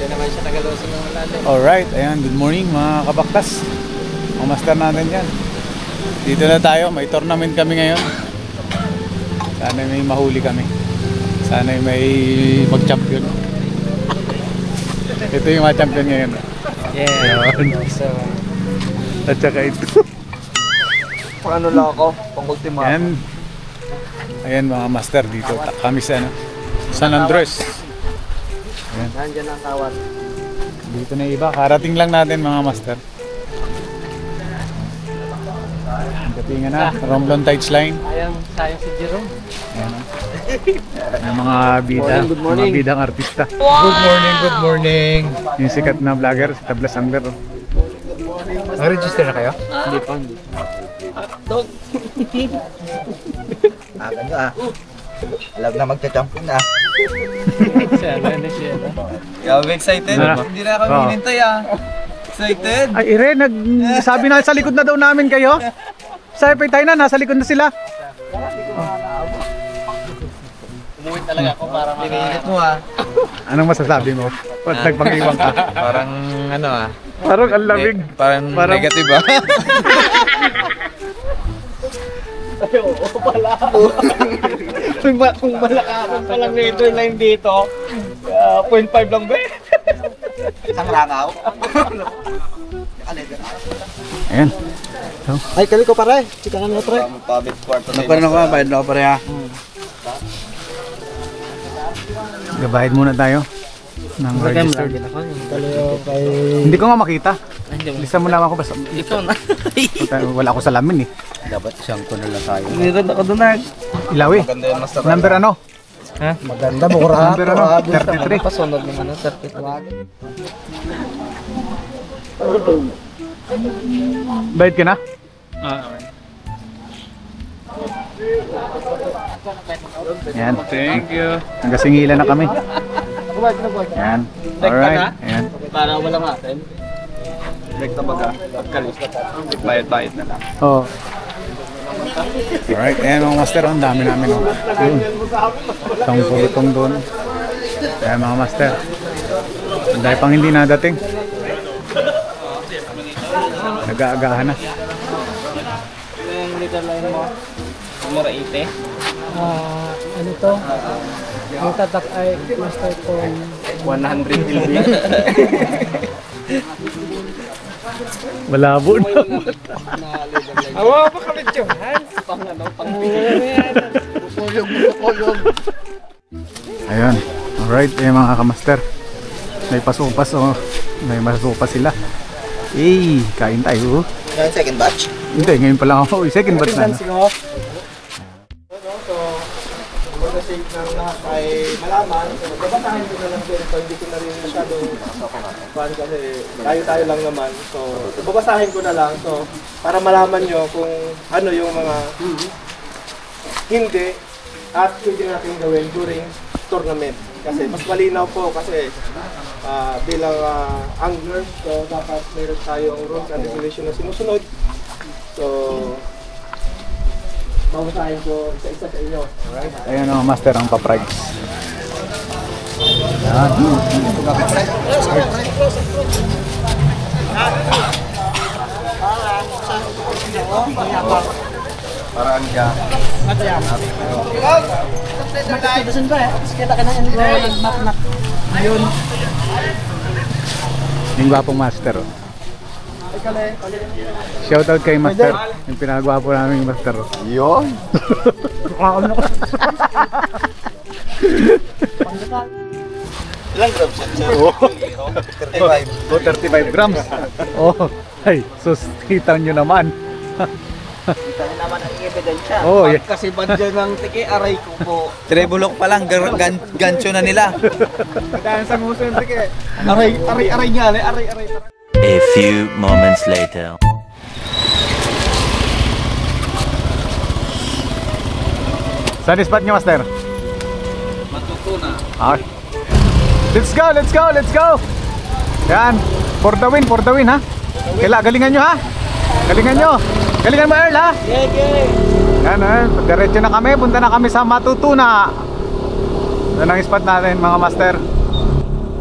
naman siya tagalusin ng malalim. Alright, ayan, good morning mga kabaktas. Mga master natin dyan. Dito na tayo, may tournament kami ngayon. Sana may mahuli kami. Sana may mag-champion. Ito yung mga champion ngayon. Yeah. So, At saka ito. Paano lang ako? Pang-ultima. Ayan. Ayan mga master dito. Kami sa San Andres. Ayan. nandiyan ang tawad. Dito na iba. Karating lang natin mga master. Katingan na. Romblon Tides Line. Sayang si Jerome. Ayan. Yung mga bida. Good morning. Mga bidang artista. Good morning. Yung sikat na vlogger, si Tablas Angler. Nag-register na kayo? Hindi pa. Dog. Ganyo Alam na magcha-champion na. Siya siya. Grabe excited. Ah. Hindi na kami Oo. hinintay Excited. Ay, Ire, sabi na sa likod na daw namin kayo. Sabi tayo na, nasa likod na sila. Umuwi talaga ako para Pinilit mo Anong masasabi mo? Pag nagpang-iwang ka. Parang Parang ang lamig. Parang negative Oo pala. Kung malakaran pa lang nito line dito, 0.5 lang ba eh? Isang langaw. Ayan. Ay, kali ko pare. Chika nga pre. Public quarter. Nagparin ako, bayad na ako pare ha. Gabayad muna tayo ng registered. Kay... Hindi ko nga makita. Lista mo naman ako basta. Ikaw na. Wala ako salamin eh. Dapat isang ko na lang tayo. Meron ako doon na. Ilaw eh. Maganda yung master. Number ano? Ha? Maganda, bukura. Number ano? 33. Pasunod ng ano, 33. Bayad ka na? Okay. Ayan. Thank you. Hanggang singilan na kami. Ayan. Alright. Ayan. Para walang atin. Direkta baga. Pagkalis. Bayad-bayad na lang. Oh. Alright. Ayan mga master. Ang dami namin. Yun. Isang pulutong doon. Ayan mga master. Ang dahil pang hindi nadating. Nag-aagahan na. Yung liter line mo, mura 80. Ano to? Ang tatak ay master con 100 LB. Malabo na. Awa pa kami dyan. Pang ano, pang Ayan. Alright. Ayan mga kamaster. May pasupas oh. May masupas sila. Eh, kain tayo. Yung second batch? Hindi, ngayon pa lang ako. Second batch na. Kasi ng lahat ay malaman, babasahin ko na lang din so hindi ko na rin masyado fan kasi tayo lang naman. So babasahin ko na lang so para malaman nyo kung ano yung mga hindi at pwede natin gawin during tournament. Kasi mas malinaw po kasi bilang angler so dapat meron tayong rules and regulation na sinusunod. So babasahin ko isa-isa sa inyo. Alright? Ayan o, master ang paprice. Ayan. Parang dyan. Doon ba eh? Kita ka na yung map na yun. Yung gwapong master. Oh. Shoutout kay master. Yung pinagwapo namin yung master. Oh. Yun. Ilang grams yan? Oh. 35. Oh, 35 grams. Oh, ay, sus, kita nyo naman. Kita niyo naman ang ebidensya. Oh, yeah. Kasi badyan ng tiki, aray ko po. Trebulok pa lang, gancho na nila. Dahil sa nguso yung tiki. Aray nga, aray. A few moments later. Saan spot nyo, master? Matutuna. Okay. Let's go, let's go, let's go! Yan, for the win ha? Galingan nyo ha? Galingan nyo! Galingan mo Earl ha? Yan diretso na kami, punta na kami sa Matutuna. Yan ang spot natin mga master.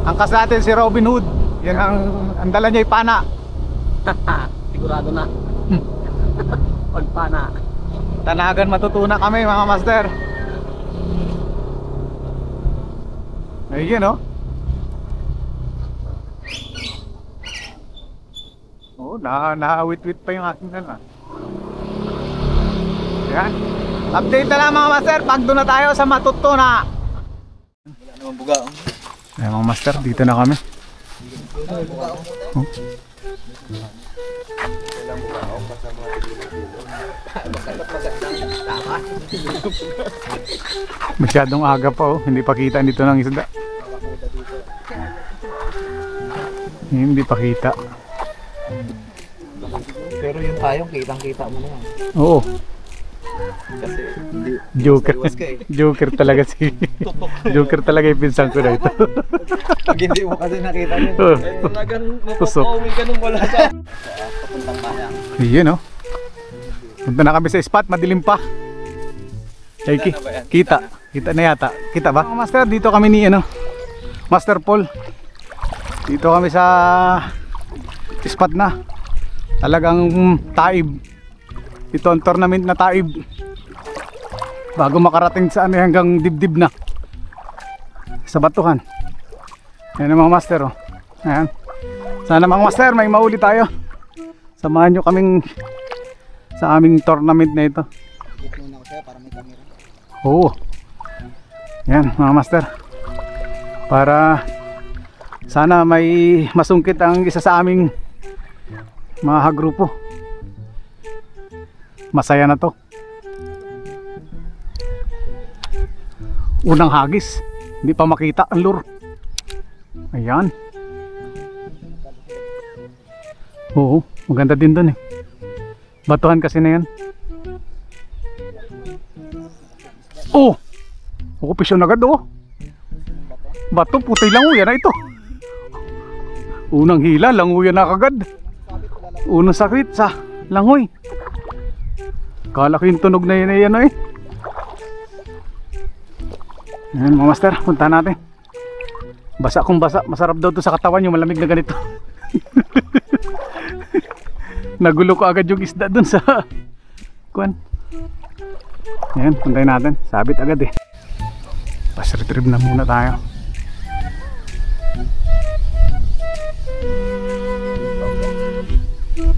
Angkas natin si Robin Hood. Yan ang dala niya ay pana. Sigurado na. Pagpana. Tanagan matutunan kami mga master. Ayun oh. Oh, naawit-wit pa yung aking dala. Yan. Update na lang mga master pag doon na tayo sa Matutuna. Wala naman buga. Ayan mga master, dito na kami. Oh. Masyadong aga pa oh, hindi pa kita dito ng isda. Hindi pa kita. Pero yung tayong kitang-kita mo na yan. Oo. Kasi hindi. Joker. Iwas ka eh. Joker talaga si Joker talaga yung pinsan ko na ito. Pag hindi mo kasi nakita yun. Oh. Talagang Tusok. mapapauwi ka nung wala siya. Papuntang bayang. Iyon oh. Punta na kami sa spot, madilim pa. Ay, kita na yata. Kita ba? Mga master, dito kami ni ano, Master Paul. Dito kami sa spot na. Talagang taib. Ito ang tournament na taib. Bago makarating sa ano hanggang dibdib na. Sa batuhan. Ayan ang mga master oh. Ayan. Sana mga master may mauli tayo. Samahan nyo kaming sa aming tournament na ito. Ito na ako sa'yo para may camera. Oo. Yan mga master. Para sana may masungkit ang isa sa aming mga hagrupo. Masaya na to. Unang hagis. Hindi pa makita ang lure. Ayan. Oo. Maganda din dun eh. Batuhan kasi na yan. Oh! Okupisyon agad oh. Bato, puti languya na ito. Unang hila, languya na kagad. Unang sakit sa langoy. Kala ko yung tunog na yan eh. Ayan mga master, punta natin. Basa kung basa, masarap daw to sa katawan yung malamig na ganito. Nagulo ko agad yung isda dun sa kuwan. Ayan, puntayin natin. Sabit agad eh. Pas retrieve na muna tayo.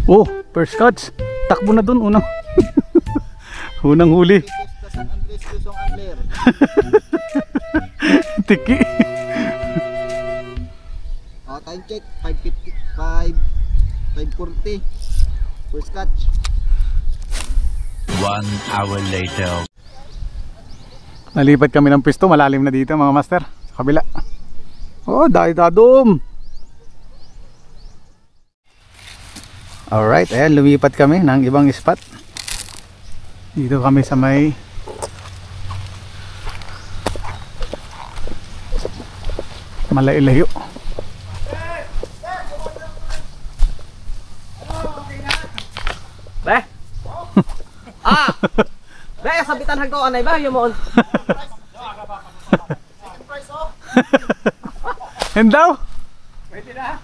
Oh, first catch. Takbo na dun unang. Unang huli. San Andres Luzon Angler. Tiki. Time check 5:40. First catch. 1 hour later. Nalipat kami ng pisto, malalim na dito mga master. Sa kabila. Oh, dadom. Alright, ayan, lumipat kami ng ibang spot. Dito kami sa may malailayo. Be. Be, sabitan hagdo anay ba yung mo. Hendaw? Pwede na.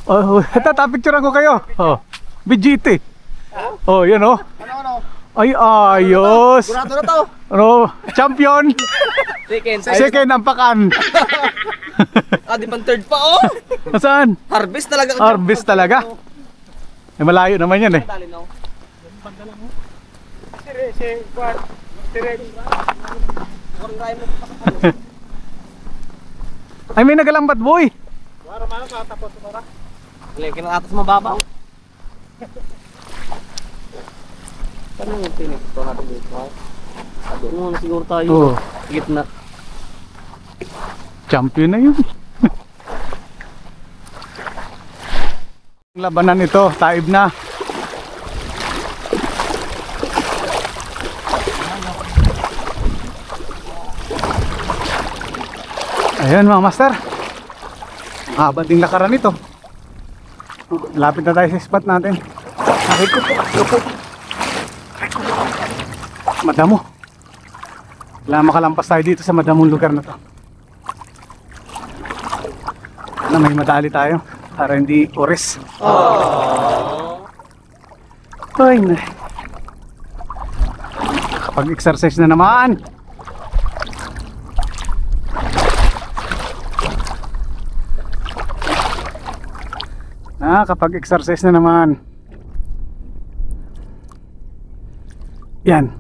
Oh, ito tapicture ko kayo. Oh. BGT. Oh, yan oh. Ano? Ay, ayos. Sigurado na to. Ano, champion. Second ang pakan. Di pang third pa oh. Nasaan? Harvest talaga. Harvest talaga. Eh, malayo naman yan eh. Dali no. Ay, may nagalambat boy. Lekin ang atas mababaw. Ano yung tinik ito natin dito? Ano na siguro tayo? Oh, Gitna. champion na yun. Labanan ito, taib na. Ayan mga master. Haba ding lakaran ito. Lapit na tayo sa spot natin. Nakiko po. Madamo. Kailangan makalampas tayo dito sa madamong lugar na to. Sana may madali tayo para hindi oris. Ay, na. Kapag-exercise na naman. Kapag-exercise na naman. Yan.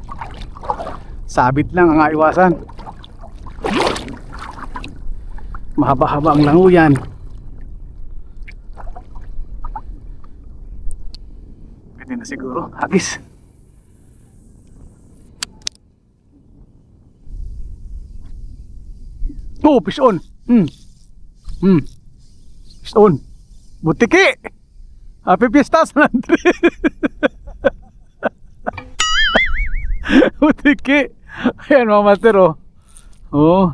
Sabit lang ang aiwasan. Mahaba-haba ang languyan. Pwede na siguro. Hagis. Oh, fish on. Fish on. Butiki. Happy Fiesta San Andres. Butiki. Ayan mga master oh. Oh.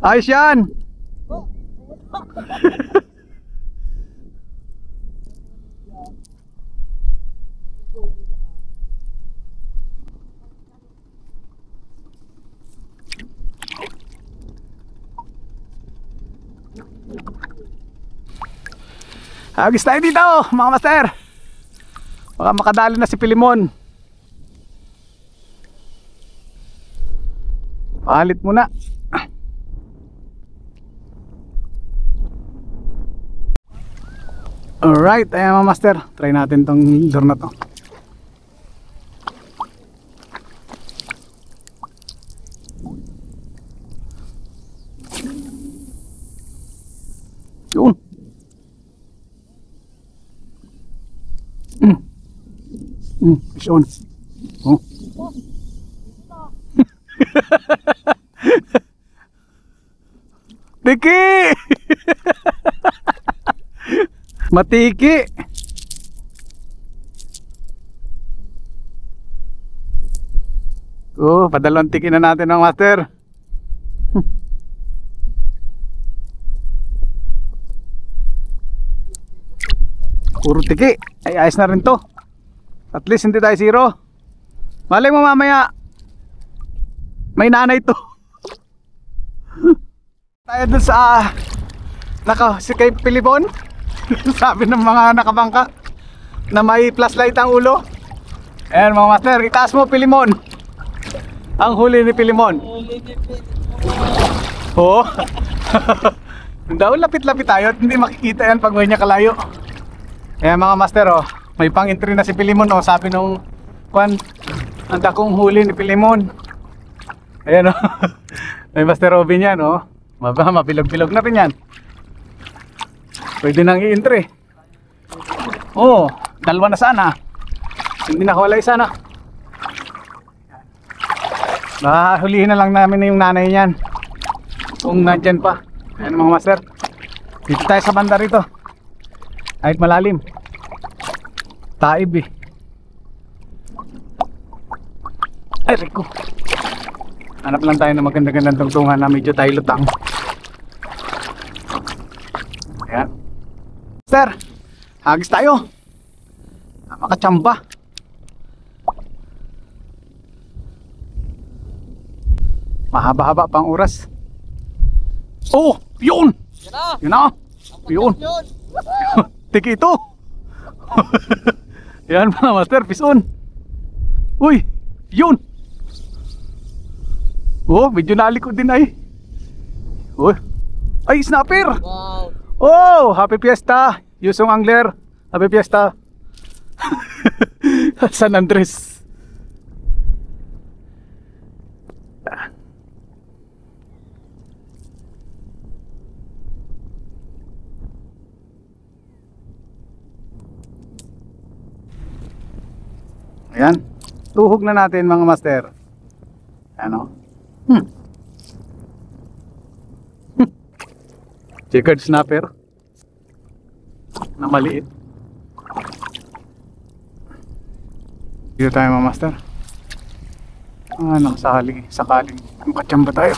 Ayos yan. Agis tayo dito mga master. Baka makadali na si Pilimon. Palit muna. Alright, ayan mga master. Try natin tong lure na to. Yun. Fish on. Oh. Tiki! Matiki! Oh, padalawang tiki na natin ng master. Puro tiki. Ay, ayos na rin to. At least hindi tayo zero. Malay mo mamaya may nanay to. Tayo dun sa si kay Pilibon. Sabi ng mga nakabangka na may flashlight ang ulo. Ayan mga master, itaas mo Pilimon. Ang huli ni Pilimon. Oh. Daw lapit-lapit tayo at hindi makikita yan pag may niya kalayo. Ayan mga master oh, may pang-entry na si Pilimon oh, sabi nung kwan, ang dakong huli ni Pilimon. Ayan oh. May Master Robin yan oh. Mabilog-bilog na rin yan. Pwede nang i-entry. Oh, dalawa na sana. Hindi nakawala isa na. Hulihin na lang namin yung nanay niyan. Kung nandyan pa. Ayan mga master. Dito tayo sa banda rito. Kahit malalim. Taib eh. Ay Rico. Hanap lang tayo ng maganda-gandang tungtungan na medyo tayo lutang. Ayan. Master, hagis tayo. Makachamba. Mahaba-haba pang oras. Oh, yun! Yun na! Yun! Tiki ito! Yan mga master, fish on. Uy, yun! Oh, medyo nalikod din ay. Oh, ay snapper! Wow. Oh, happy fiesta! Yusong Angler, happy fiesta! San Andres. Ayan, tuhog na natin mga master. Ano? Checkered snapper na maliit. Dito tayo mga master. Ano, sakaling makachamba tayo.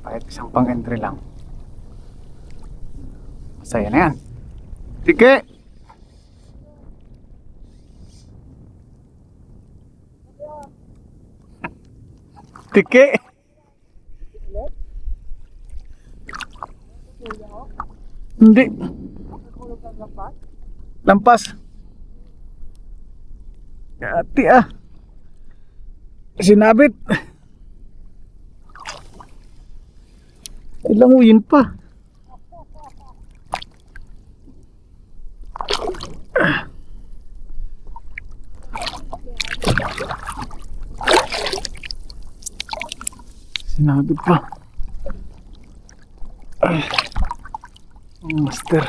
Kahit isang pang entry lang. Masaya na yan. Tike! Tiki. Hindi. Lampas. Ati ah. Sinabit. Ilanguyin pa. Sinabit pa. Oh, master.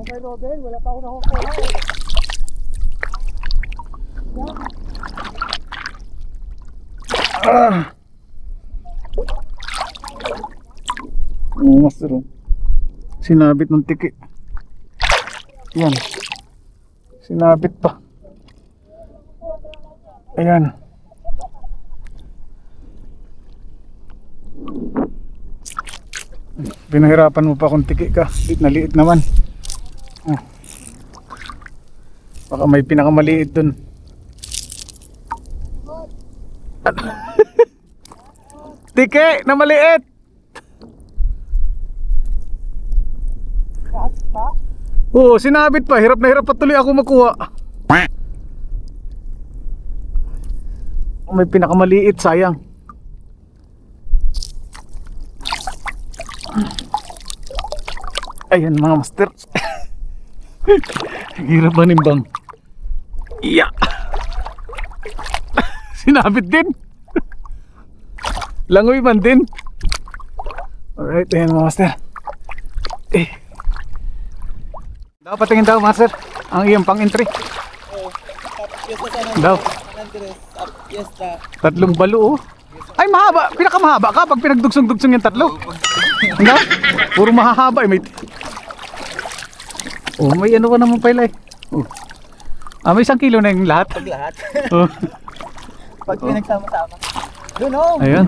Okay, Robin, wala pa ako nakukuha eh. Oh, master. Oh. Sinabit ng tiki. Yan. Sinabit pa. Ayan. Pinahirapan mo pa kung tiki ka. Liit naman. Baka may pinakamaliit dun. Tiki na maliit. Oo, sinabit pa. Hirap na hirap pa tuloy ako makuha. May pinakamaliit, sayang. Ayan mga master. Hirap ba nimbang? Iya. Sinabit din. Langoy man din. Alright, ayan mga master. Dapat tingin daw master ang iyong pang entry. Daw. Tatlong balo oh. Ay mahaba, pinakamahaba ka pag pinagdugsong-dugsong yung tatlo. Hindi? Puro mahahaba eh. May ano ka naman pala eh. May 1 kilo na yung lahat. Pag lahat. Oh. Pag pinagsama-sama. Doon oh. Ayun.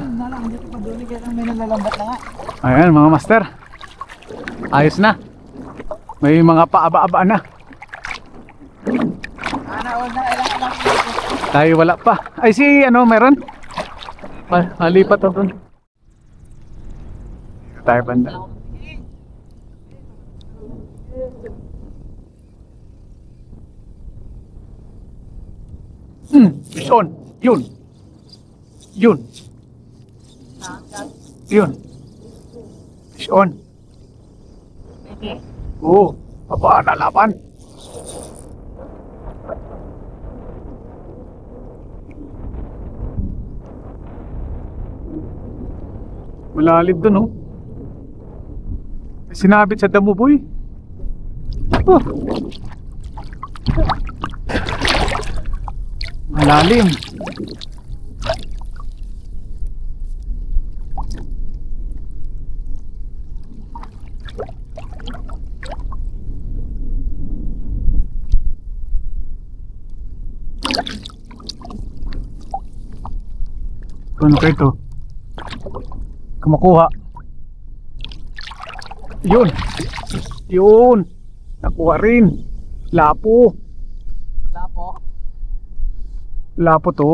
Dito pa doon kaya may nalalambat na nga. Ayan mga master. Ayos na. May mga paaba-aba na. Tayo wala pa. Ay si ano meron? Lipat ako dun. Tayo banda. On. Yun. Yun. Yun. Fish on. Oo. Aba, nalaban. Malalim dun oh. Sinabit sa damo boy. Oh. Malalim. Ano kayo ito? Kumakuha. Yun. Yun. Nakuha rin. Lapo. Lapo. Lapo to.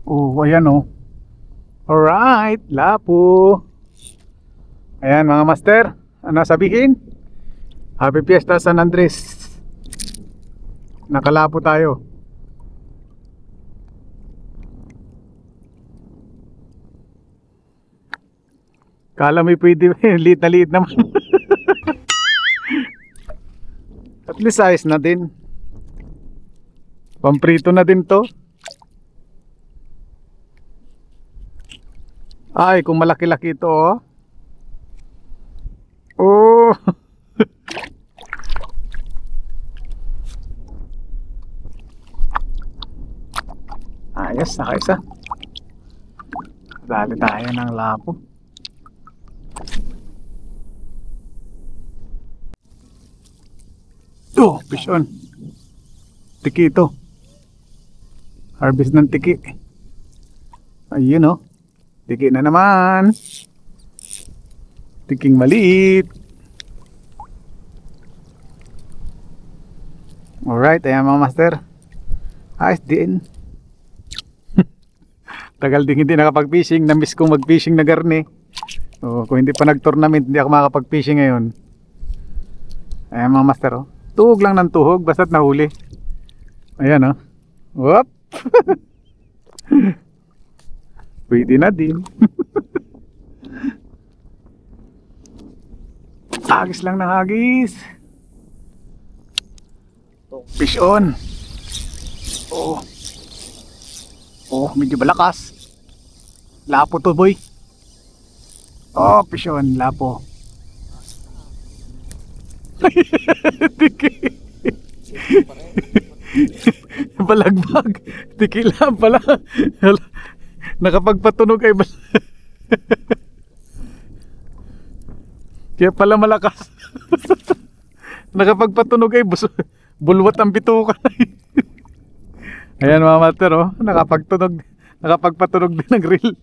Oh, ayan oh. Alright, lapo. Ayan mga master. Ano sabihin? Happy Fiesta San Andres. Nakalapo tayo. Kala may pwede. Liit na liit naman. At least size na din. Pamprito na din to. Ay, kung malaki-laki ito oh. Oh. Ayos, nakaisa. Dali tayo ng lapo. Oh, fish on. Tiki ito. Harvest ng tiki. Ayun oh. Tiki na naman. Tiking maliit. Alright. Alright, ayan mga master. Ayos din. Tagal din hindi nakapag-fishing. Na-miss kong mag-fishing na garni. So, kung hindi pa nag-tournament, hindi ako makakapag-fishing ngayon. Ayan mga master, oh. Tuhog lang ng tuhog, basta't nahuli. Ayan, oh. Whoop! Pwede na din. Hagis lang ng hagis. Fish on. Oh. Oh, medyo malakas. Lapo to, boy. Oh, fish on, lapo. Tiki. Balagbag. Tiki lang pala. Nakapagpatunog ay kaya pala malakas. Nakapagpatunog ay bulwat ang bituka. Ayan mga master, oh. Nakapagpatunog din ng grill.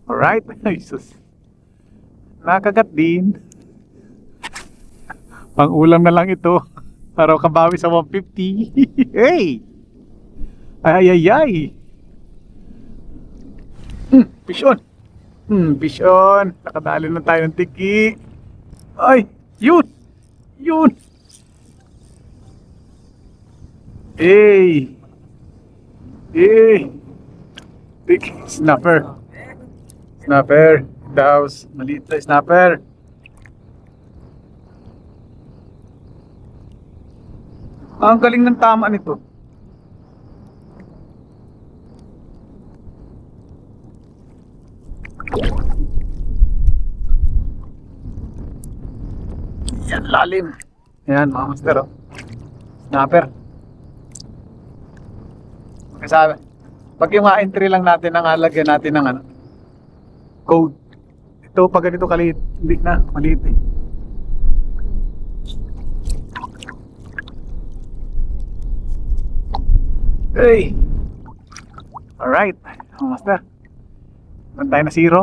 Alright, Jesus. Nakagat din. Pang ulam na lang ito. Para kabawi sa 150. Hey! Ay ay ay. Fish on. Fish on. Nakadali na tayo ng tiki. Ay, yun. Yun. Hey. Hey. Tiki. Snapper. Snapper. The house. Maliit na snapper. Ang galing ng tama nito. Yan, lalim. Yan mga master, oh. Snapper. Sabi, pag yung entry lang natin ang halagyan natin ng ano, code. Ito pag ganito kaliit, hindi na, maliit eh. Hey! Alright, mga master. Meron tayo na zero.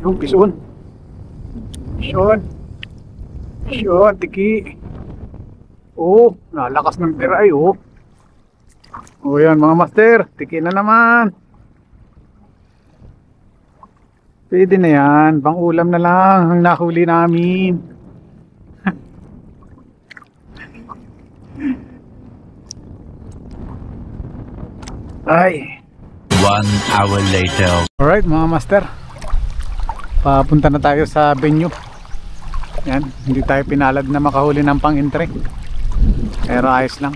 Yung pison. Pison, tiki. Oh, nalakas ng tiray, oh. Oh, yan mga master, tiki na naman. Pwede na yan, pang ulam na lang ang nahuli namin. Ay. 1 hour later. Alright mga master, papunta na tayo sa venue. Yan, hindi tayo pinalad na makahuli ng pang-entry, pero ayos lang.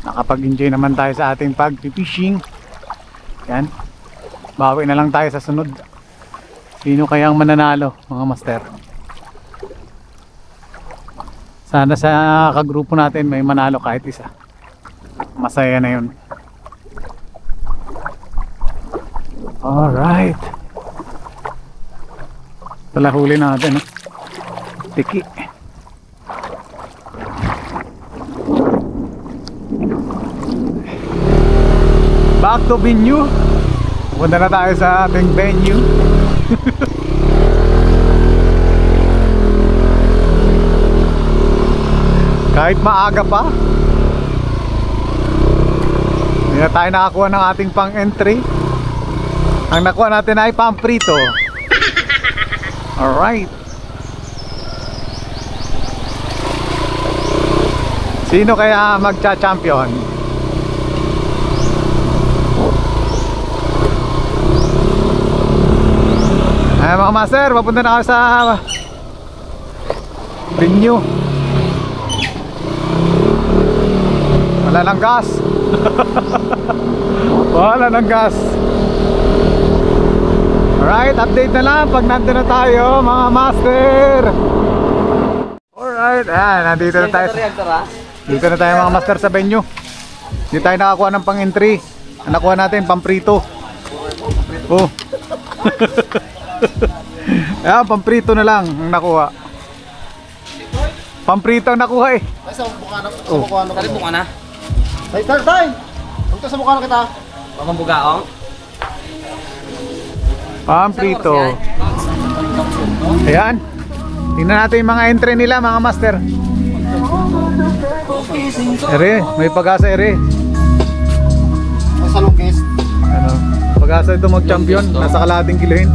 Nakapag-enjoy naman tayo sa ating pag-fishing. Yan, bawi na lang tayo sa sunod. Sino kayang mananalo mga master? Sana sa kagrupo natin may manalo kahit isa. Masaya na yun. Alright. Tala huli natin, tiki. Back to venue. Punta na tayo sa ating venue. Kahit maaga pa, hindi na tayo nakakuha ng ating pang-entry. Ang nakuha natin ay pamprito. Alright. Sino kaya magcha-champion? Ay mga master, papunta na ako sa venue. Wala lang gas. Wala ng gas. Alright, update na lang pag nandun na tayo mga master. Alright, nandito na tayo. Dito na tayo mga master sa venue. Hindi tayo nakakuha ng pang-entry. Ang nakuha natin, pamprito. Oh. Ayan, pamprito na lang ang nakuha. Pamprito ang nakuha eh. Ay, sa mukha na. Sa mukha na. Ay, tay! Punta sa mukha na kita. Mamang bugaong? Prito. Ayan. Tingnan natin yung mga entry nila, mga master. Ere, may pag-asa ere. Sa longest. Ano, pag-asa ito mag-champion, nasa kalahating kilohin.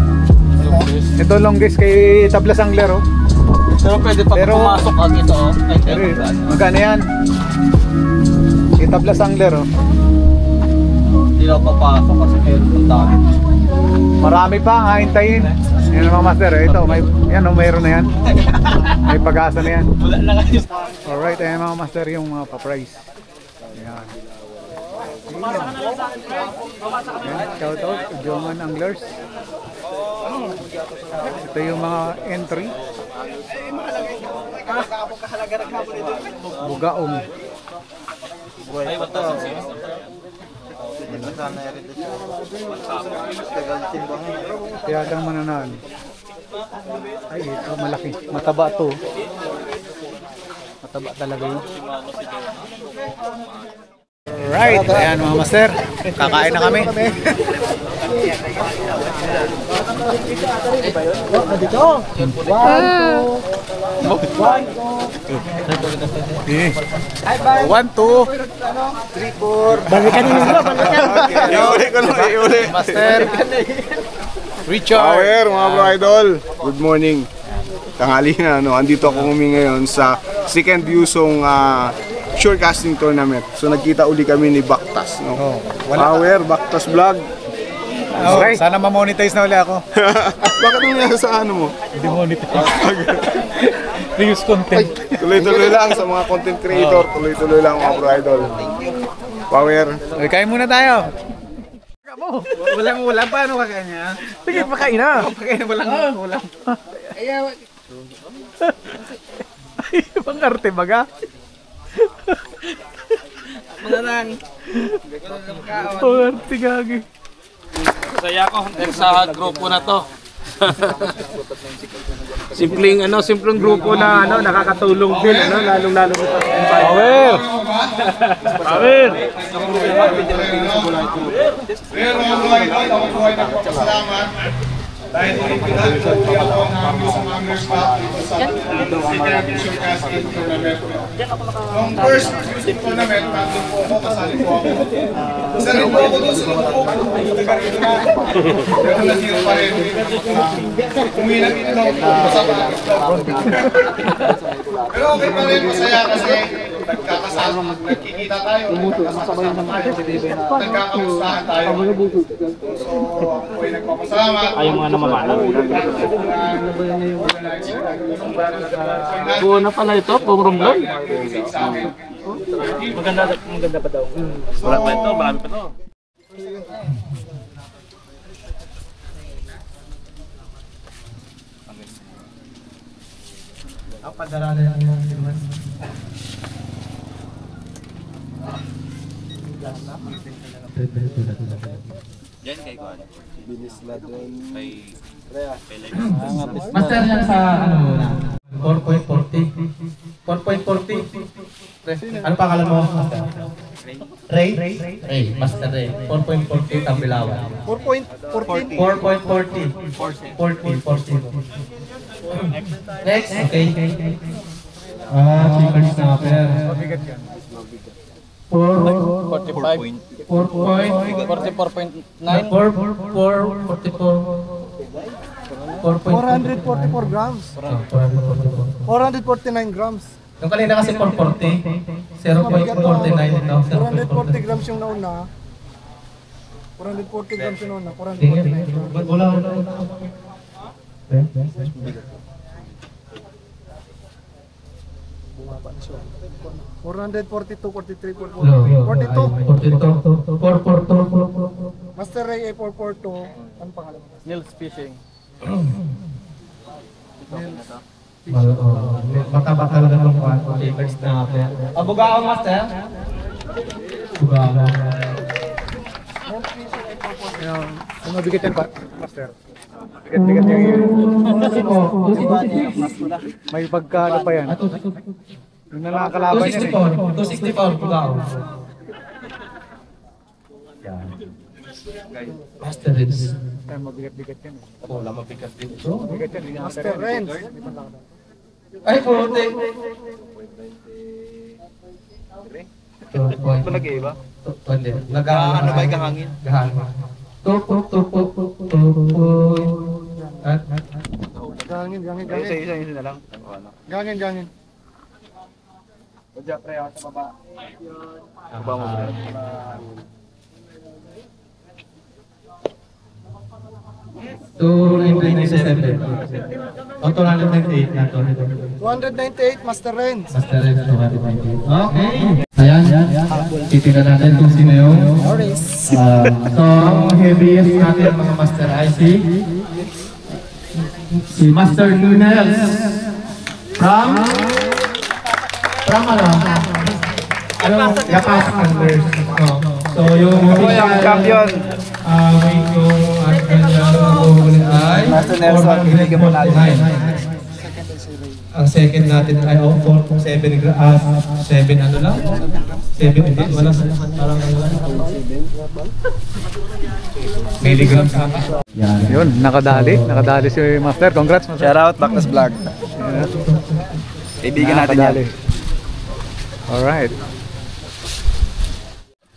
Ito longest kay Tablas Angler, oh. Pero pwede pag pumasok ang ito, oh. Ere, magkano yan? Kay Tablas Angler, oh. Hindi na papasok kasi meron ng dami. Marami pa, hahintayin. Yan mga master, ito, may, yan, oh, mayroon na yan. May pag-asa na yan. Wala na kayo. Alright, ayan mga master yung mga pa-price. Ayan. Ayan, shout out to Joman Anglers. Ito yung mga entry. Bugaong. Kaya kang mananan. Ay, ito malaki. Mataba to. Mataba talaga yun. Alright, ayan mga master. Kakain na kami. Dito. 1, 2, 3, 4. Balikan ninyo, balikan. Iuli ko na, iuli. Master Richard. Power, mga bro idol. Good morning. Tanghali na, no? Andito ako ngayon sa second Yusong shore casting tournament. So nagkita uli kami ni Baktas, no? Oh, Power, Baktas Vlog. Okay. Sana ma-monetize na uli ako. Bakit nangyari sa ano mo? Demonetize. Reuse content. Tuloy-tuloy lang sa mga content creator. Tuloy-tuloy lang mga bro idol. Power. Okay, kain muna tayo. Walang ulam, paano kakain niya? Sige, pakain na. Pagkain na walang ulam. Ay, pang-arte baga. Mananang. Pang-arte gagi. Saya ko sa grupo na to. Simpleng grupo na nakakatulong din lalong-lalo sa Power. Power. Pero mga bro idol, ako po ay nagpapasalamat. Dahil pinag ako ng Yusong Anglers Club dito sa second shore casting tournament. Nung first Yusong tournament, nandun po ako, kasali po ako. Isa rin po ako doon sa grupo. Taga-rito na. Pero na-zero pa rin. Umilang ito. Masama. Pero okay pa rin, masaya kasi nagkakasama, nagkikita tayo. Nagkakamustahan tayo. So, ako ay nagpapasalamat. Ayaw mga namamala. Buo na pala ito, pong rumblon. Maganda pa daw. Wala pa ito, marami pa ito. Master yan sa ano muna? 4.40. 4.40. Ano pangalan mo, Master? Ray? Ray. Master Ray. 4.40 Tambilawan. 4.14. 4.40. 40. Next, okay. Chicken snapper. 44.9. 444 grams. 449 grams. Yung kanina kasi 440. 0.49 ito. 440 grams yung nauna. 440 grams yung nauna. 449 grams. Wala. 442, 43, 42. 42. 442. Master Ray A 442. Ano pangalan mo? Nils Fishing. Mataba talaga ng chicken snapper. Abogado, Master? Abogado. Ano mabigat yan pa, Master? Bigat-bigat yan yun. May pagkano pa yan. Yung nakakalaban yan eh. 264, abogado. Master Renz. Mabigat-bigat yan. Wala mabigat din ito. Mabigat yan. Master Renz. Ay, puti. Ito nag-iiba? Hindi. Nag-ano ba yung kahangin? Kahangin. Tupok. At? Gangin. Isa na lang. Gangin. Kudya, pre, ako sa baba. Baba mo, pre. To 997. O, 298 na to. 298, Master Renz. Master Renz, 298. Okay. Ayan. Titignan natin kung sino yung so, ang heaviest natin mga Master IC. Si Master Nunez. From ano? Yapas Converse. So, yung Champion! weight yung at kanyang ay Master Nelson, binigyan mo natin. Ang second natin ay 7 ano lang? 7 hindi, wala parang ano lang. Milligrams na. Yan. Yun, nakadali si Master. Congrats, Master. Shout out, Baktas Vlog. Kaibigan natin yan. Alright.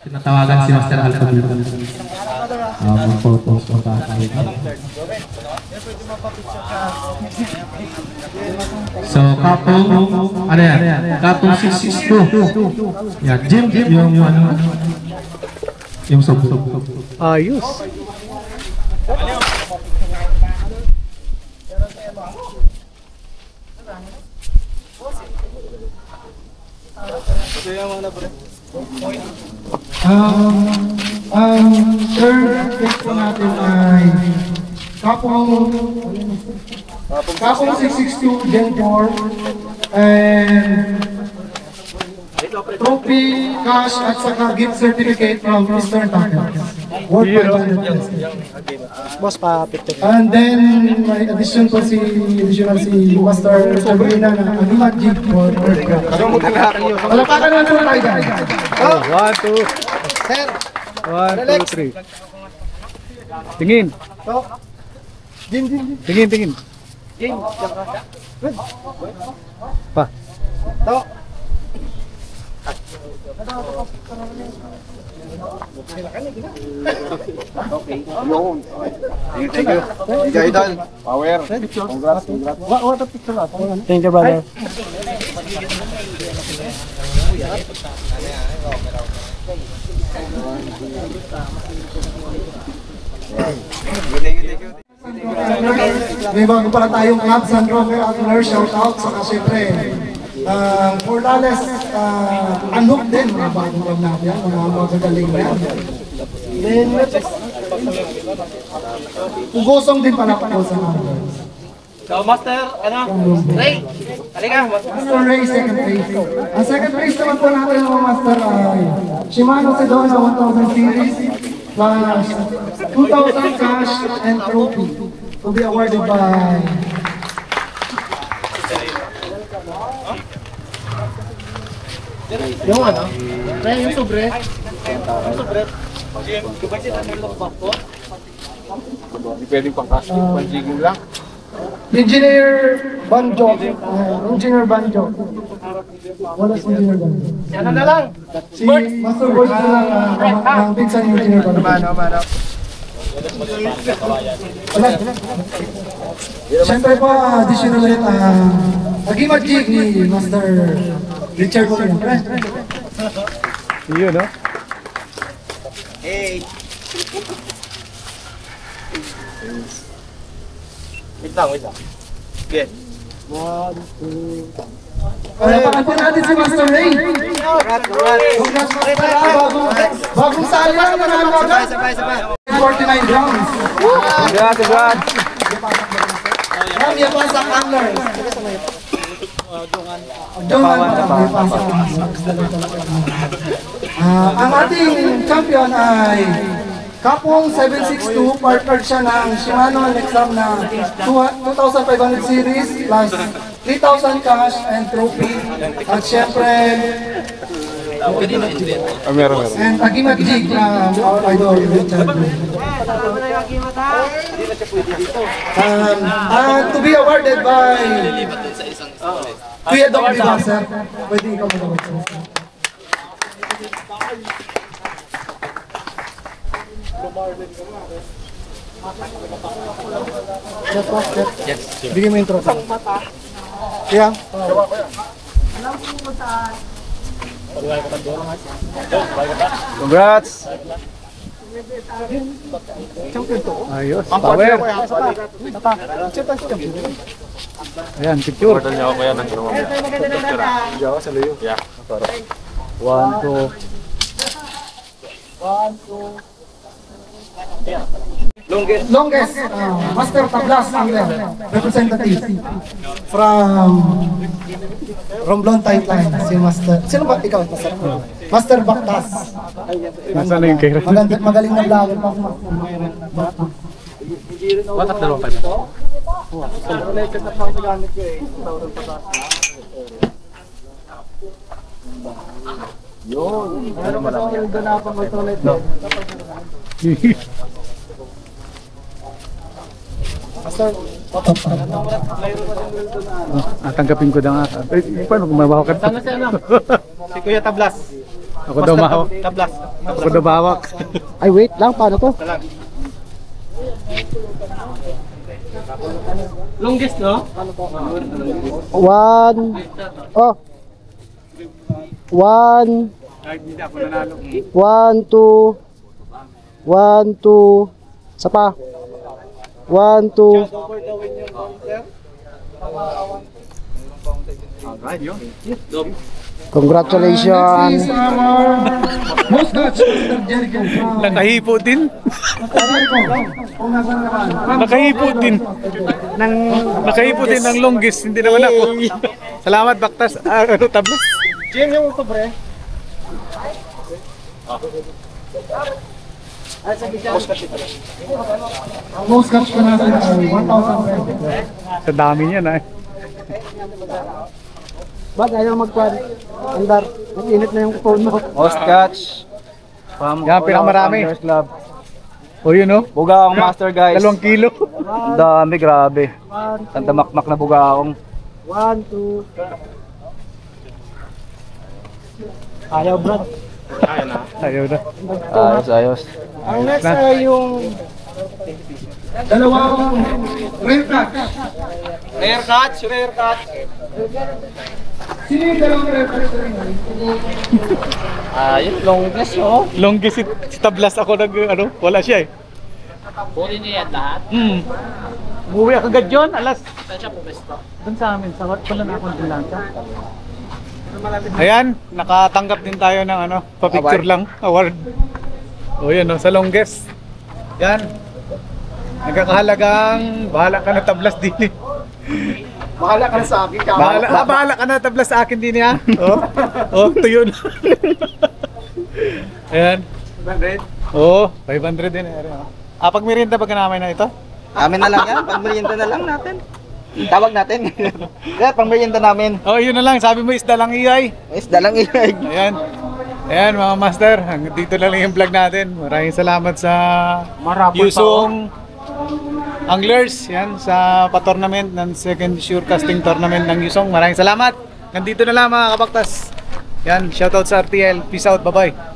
Tinatawagan si Master Alpha dito. Mga photos ko kakahit. So, kapong, ano yan? Kapong 662. Yan, Jim, yung ano, yung sub. Ayos. Third pick po natin ay Kapong 662 Gen 4 and trophy, cash at saka gift certificate from Eastern Tackles. Worth 500 pesos. Boss, pa-picture. And then may additional si Master Sabrina na Agimat Jeep for Palapakan naman sa tayo guys. 1, 2, 3. Tingin. Tingin. Pa. Thank you. Idol. Power. Congrats. Thank you, brother. Thank you. May bago pala tayong club, San Roque Outler, shout out. Saka syempre, for Lales, unhook din, mga bagong club natin, mga magagaling na. Then, Ugosong din pala po sa natin. So, Master, Ray, halika. Master Ray, second place. Ang second place naman po natin mga master ay Shimano Sedona 1000 series plus 2,000 cash and trophy to be awarded by yung ano? Ray, yung sobre. Hindi pwedeng pang-cash. Pang-jigo lang. Engineer Banjo. Engineer Banjo. Wala si Engineer Banjo. Ano na lang? Si Master Boy na lang ang big sign Engineer Banjo. Mano. Siyempre po, additional ulit Agimat Jig ni Master Richard po yun. Yun, no? Hey. Wait lang. Okay. Palapakan po natin si Master Ray. Congrats, Master. Bagong sali lang nanalo agad. 49 rounds. Congrats. Ang Yapasak Anglers. Yapasak Anglers. Ang ating champion ay Kapong 762, partnered siya ng Shimano Nexam na 2,500 series plus 3,000 cash and trophy. At syempre, Meron. And Agimat G from our idol, Richard. And to be awarded by Kuya Doc Diba, sir. Pwede ikaw mag-award, sir. Bigyan mo intro. Kaya? Congrats! Ayos, power! Ayan, picture. Order niya ako kaya ng ginawa mo. Jawa sa layo. Yeah. 1, 2. Longest Master Tablas Angler representative from Romblon Tightline, si Master. Sino ba? Ikaw, Master Baktas. Nasaan na yung kaya? Magaling na vlogger pa. Bakit dalawa pa ito? Tanggapin ko na nga. Paano kung mabawak ka? Si Kuya Tablas. Ako daw mahawak. Tablas. Ako daw mahawak. Ay, wait lang. Paano to? Longest, no? 1. Oh. 1. 1, 2. 1, 2. Isa pa. 1, 2. Congratulations. Most Dutch, Mr. Jericho. Nakahipo din. Nakahipo din. Nakahipo din ng longest. Hindi naman ako. Salamat, Baktas. Ano, Tablas? Jim, yung sobre. Ang most catch ko natin ay 1,000 Sa dami niya na. Ba't ayaw magkwan? Andar, init na yung phone mo. Most catch. Yan, pinakamarami. O yun, no? Buga akong master guys. 2 kilo. Ang dami, grabe. Tandamakmak na buga akong. 1, 2. Ayaw, Brad. Ayaw na. Ayos, ayos. Ang next ay yung dalawang rare catch. Rare catch. Sino yung dalawang rare catch? Yung longest, oh. Longest si Tablas ako ano, wala siya eh. Huli niya yan lahat. Umuwi ako agad yun, alas. Saan siya pumesto? Doon sa amin, sa wala na akong dilanta. Ayan, nakatanggap din tayo ng ano, pa-picture lang, award. O yan, no, sa longest. Yan. Nagkakahalagang, bahala ka na Tablas din eh. Bahala ka na sa akin. Bahala ka na Tablas sa akin din ha. Oh, tuyo na. Ayan. 500? Oo, 500 din. Pag merienda ba namin na ito? Amin na lang yan. Pag merienda na lang natin. Tawag natin. Kaya pang merienda namin. Oh, yun na lang. Sabi mo isda lang iyay. Isda lang ilag. Ayan. Ayan mga master, hanggang dito na lang yung vlog natin. Maraming salamat sa Yusong Anglers, yan, sa pa-tournament ng second sure casting tournament ng Yusong. Maraming salamat. Nandito na lang mga kabaktas. Yan, shoutout sa RTL. Peace out, bye-bye.